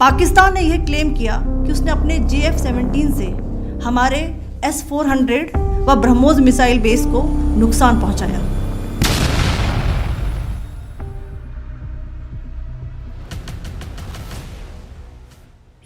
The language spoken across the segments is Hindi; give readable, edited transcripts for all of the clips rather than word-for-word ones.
पाकिस्तान ने यह क्लेम किया कि उसने अपने JF-17 से हमारे S-400 व ब्रह्मोस मिसाइल बेस को नुकसान पहुंचाया।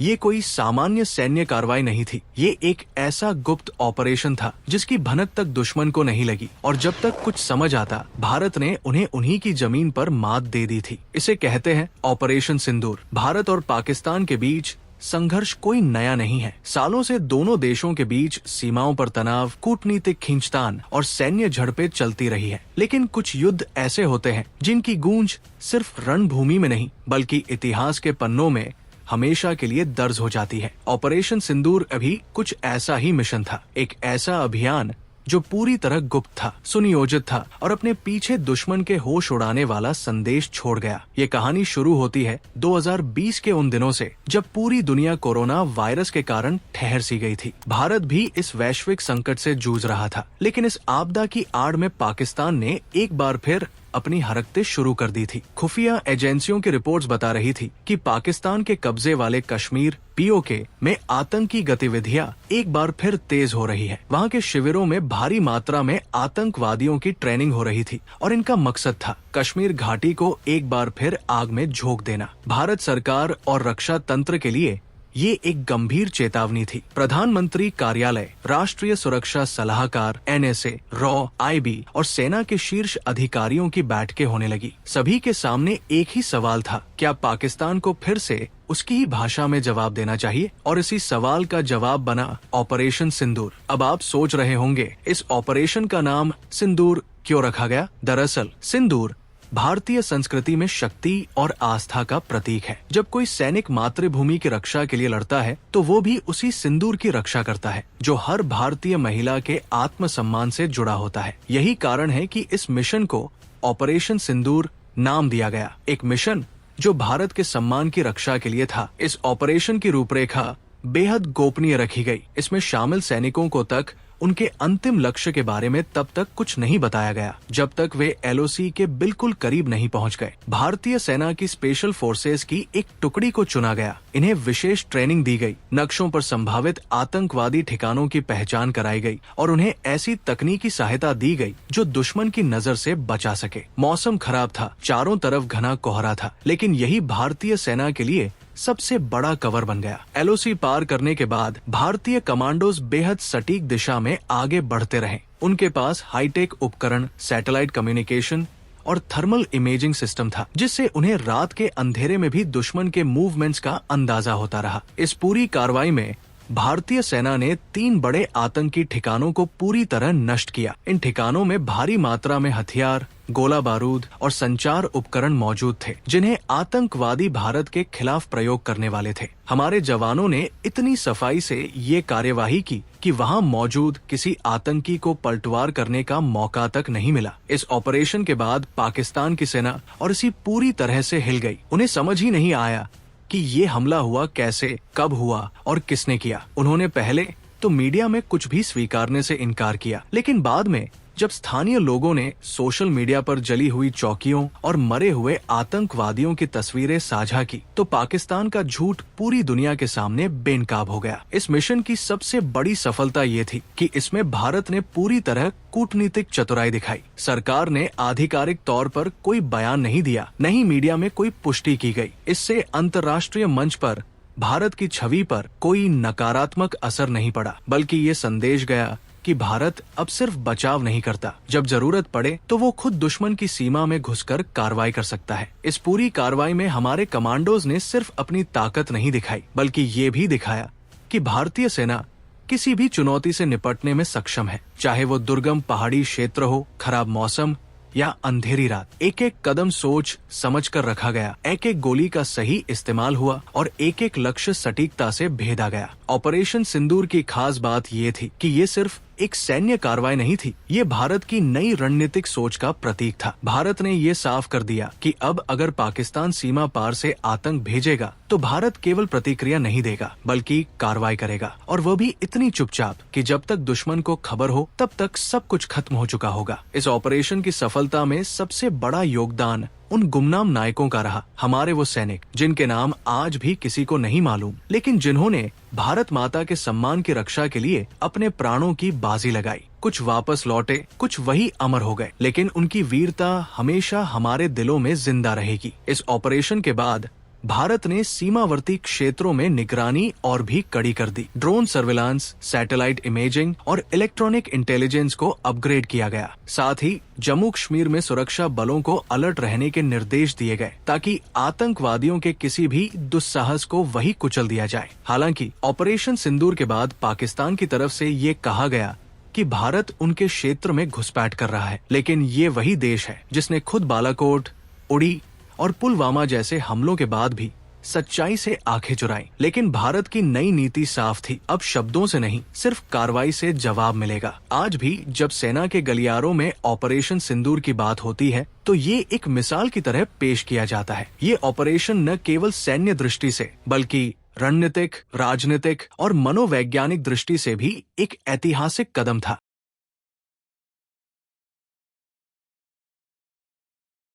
ये कोई सामान्य सैन्य कार्रवाई नहीं थी। ये एक ऐसा गुप्त ऑपरेशन था जिसकी भनक तक दुश्मन को नहीं लगी, और जब तक कुछ समझ आता भारत ने उन्हें उन्हीं की जमीन पर मात दे दी थी। इसे कहते हैं ऑपरेशन सिंदूर। भारत और पाकिस्तान के बीच संघर्ष कोई नया नहीं है। सालों से दोनों देशों के बीच सीमाओं पर तनाव, कूटनीतिक खींचतान और सैन्य झड़पें चलती रही है। लेकिन कुछ युद्ध ऐसे होते हैं जिनकी गूंज सिर्फ रणभूमि में नहीं बल्कि इतिहास के पन्नों में हमेशा के लिए दर्ज हो जाती है। ऑपरेशन सिंदूर अभी कुछ ऐसा ही मिशन था, एक ऐसा अभियान जो पूरी तरह गुप्त था, सुनियोजित था और अपने पीछे दुश्मन के होश उड़ाने वाला संदेश छोड़ गया। ये कहानी शुरू होती है 2020 के उन दिनों से, जब पूरी दुनिया कोरोना वायरस के कारण ठहर सी गई थी। भारत भी इस वैश्विक संकट से जूझ रहा था, लेकिन इस आपदा की आड़ में पाकिस्तान ने एक बार फिर अपनी हरकतें शुरू कर दी थी। खुफिया एजेंसियों की रिपोर्ट्स बता रही थी कि पाकिस्तान के कब्जे वाले कश्मीर POK में आतंकी गतिविधियां एक बार फिर तेज हो रही है। वहां के शिविरों में भारी मात्रा में आतंकवादियों की ट्रेनिंग हो रही थी और इनका मकसद था कश्मीर घाटी को एक बार फिर आग में झोंक देना। भारत सरकार और रक्षा तंत्र के लिए ये एक गंभीर चेतावनी थी। प्रधानमंत्री कार्यालय, राष्ट्रीय सुरक्षा सलाहकार NSA, रॉ, IB और सेना के शीर्ष अधिकारियों की बैठकें होने लगी। सभी के सामने एक ही सवाल था, क्या पाकिस्तान को फिर से उसकी ही भाषा में जवाब देना चाहिए? और इसी सवाल का जवाब बना ऑपरेशन सिंदूर। अब आप सोच रहे होंगे, इस ऑपरेशन का नाम सिंदूर क्यों रखा गया? दरअसल सिंदूर भारतीय संस्कृति में शक्ति और आस्था का प्रतीक है। जब कोई सैनिक मातृभूमि की रक्षा के लिए लड़ता है तो वो भी उसी सिंदूर की रक्षा करता है, जो हर भारतीय महिला के आत्मसम्मान से जुड़ा होता है। यही कारण है कि इस मिशन को ऑपरेशन सिंदूर नाम दिया गया। एक मिशन जो भारत के सम्मान की रक्षा के लिए था। इस ऑपरेशन की रूपरेखा बेहद गोपनीय रखी गई। इसमें शामिल सैनिकों को तक उनके अंतिम लक्ष्य के बारे में तब तक कुछ नहीं बताया गया जब तक वे LOC के बिल्कुल करीब नहीं पहुंच गए। भारतीय सेना की स्पेशल फोर्सेस की एक टुकड़ी को चुना गया। इन्हें विशेष ट्रेनिंग दी गई, नक्शों पर संभावित आतंकवादी ठिकानों की पहचान कराई गई और उन्हें ऐसी तकनीकी सहायता दी गई जो दुश्मन की नजर से बचा सके। मौसम खराब था, चारों तरफ घना कोहरा था, लेकिन यही भारतीय सेना के लिए सबसे बड़ा कवर बन गया। LOC पार करने के बाद भारतीय कमांडोज बेहद सटीक दिशा में आगे बढ़ते रहे। उनके पास हाईटेक उपकरण, सैटेलाइट कम्युनिकेशन और थर्मल इमेजिंग सिस्टम था, जिससे उन्हें रात के अंधेरे में भी दुश्मन के मूवमेंट्स का अंदाजा होता रहा। इस पूरी कार्रवाई में भारतीय सेना ने 3 बड़े आतंकी ठिकानों को पूरी तरह नष्ट किया। इन ठिकानों में भारी मात्रा में हथियार, गोला बारूद और संचार उपकरण मौजूद थे, जिन्हें आतंकवादी भारत के खिलाफ प्रयोग करने वाले थे। हमारे जवानों ने इतनी सफाई से ये कार्यवाही की कि वहां मौजूद किसी आतंकी को पलटवार करने का मौका तक नहीं मिला। इस ऑपरेशन के बाद पाकिस्तान की सेना और इसी पूरी तरह से हिल गई। उन्हें समझ ही नहीं आया कि ये हमला हुआ कैसे, कब हुआ और किसने किया। उन्होंने पहले तो मीडिया में कुछ भी स्वीकारने से इनकार किया, लेकिन बाद में जब स्थानीय लोगों ने सोशल मीडिया पर जली हुई चौकियों और मरे हुए आतंकवादियों की तस्वीरें साझा की, तो पाकिस्तान का झूठ पूरी दुनिया के सामने बेनकाब हो गया। इस मिशन की सबसे बड़ी सफलता ये थी कि इसमें भारत ने पूरी तरह कूटनीतिक चतुराई दिखाई। सरकार ने आधिकारिक तौर पर कोई बयान नहीं दिया, न ही मीडिया में कोई पुष्टि की गई। इससे अंतर्राष्ट्रीय मंच पर भारत की छवि पर कोई नकारात्मक असर नहीं पड़ा, बल्कि ये संदेश गया कि भारत अब सिर्फ बचाव नहीं करता, जब जरूरत पड़े तो वो खुद दुश्मन की सीमा में घुसकर कार्रवाई कर सकता है। इस पूरी कार्रवाई में हमारे कमांडोज ने सिर्फ अपनी ताकत नहीं दिखाई, बल्कि ये भी दिखाया कि भारतीय सेना किसी भी चुनौती से निपटने में सक्षम है, चाहे वो दुर्गम पहाड़ी क्षेत्र हो, खराब मौसम या अंधेरी रात। एक एक कदम सोच समझ कर रखा गया, एक एक गोली का सही इस्तेमाल हुआ और एक एक लक्ष्य सटीकता से भेदा गया। ऑपरेशन सिंदूर की खास बात ये थी कि ये सिर्फ एक सैन्य कार्रवाई नहीं थी, ये भारत की नई रणनीतिक सोच का प्रतीक था। भारत ने ये साफ कर दिया कि अब अगर पाकिस्तान सीमा पार से आतंक भेजेगा तो भारत केवल प्रतिक्रिया नहीं देगा बल्कि कार्रवाई करेगा, और वो भी इतनी चुपचाप कि जब तक दुश्मन को खबर हो तब तक सब कुछ खत्म हो चुका होगा। इस ऑपरेशन की सफलता में सबसे बड़ा योगदान उन गुमनाम नायकों का रहा। हमारे वो सैनिक जिनके नाम आज भी किसी को नहीं मालूम, लेकिन जिन्होंने भारत माता के सम्मान की रक्षा के लिए अपने प्राणों की बाजी लगाई। कुछ वापस लौटे, कुछ वही अमर हो गए, लेकिन उनकी वीरता हमेशा हमारे दिलों में जिंदा रहेगी। इस ऑपरेशन के बाद भारत ने सीमावर्ती क्षेत्रों में निगरानी और भी कड़ी कर दी। ड्रोन सर्विलांस, सैटेलाइट इमेजिंग और इलेक्ट्रॉनिक इंटेलिजेंस को अपग्रेड किया गया। साथ ही जम्मू कश्मीर में सुरक्षा बलों को अलर्ट रहने के निर्देश दिए गए ताकि आतंकवादियों के किसी भी दुस्साहस को वही कुचल दिया जाए। हालांकि ऑपरेशन सिंदूर के बाद पाकिस्तान की तरफ से ये कहा गया कि भारत उनके क्षेत्र में घुसपैठ कर रहा है, लेकिन ये वही देश है जिसने खुद बालाकोट, उड़ी और पुलवामा जैसे हमलों के बाद भी सच्चाई से आंखें चुराई। लेकिन भारत की नई नीति साफ थी, अब शब्दों से नहीं, सिर्फ कार्रवाई से जवाब मिलेगा। आज भी जब सेना के गलियारों में ऑपरेशन सिंदूर की बात होती है तो ये एक मिसाल की तरह पेश किया जाता है। ये ऑपरेशन न केवल सैन्य दृष्टि से बल्कि रणनीतिक, राजनीतिक और मनोवैज्ञानिक दृष्टि से भी एक ऐतिहासिक कदम था।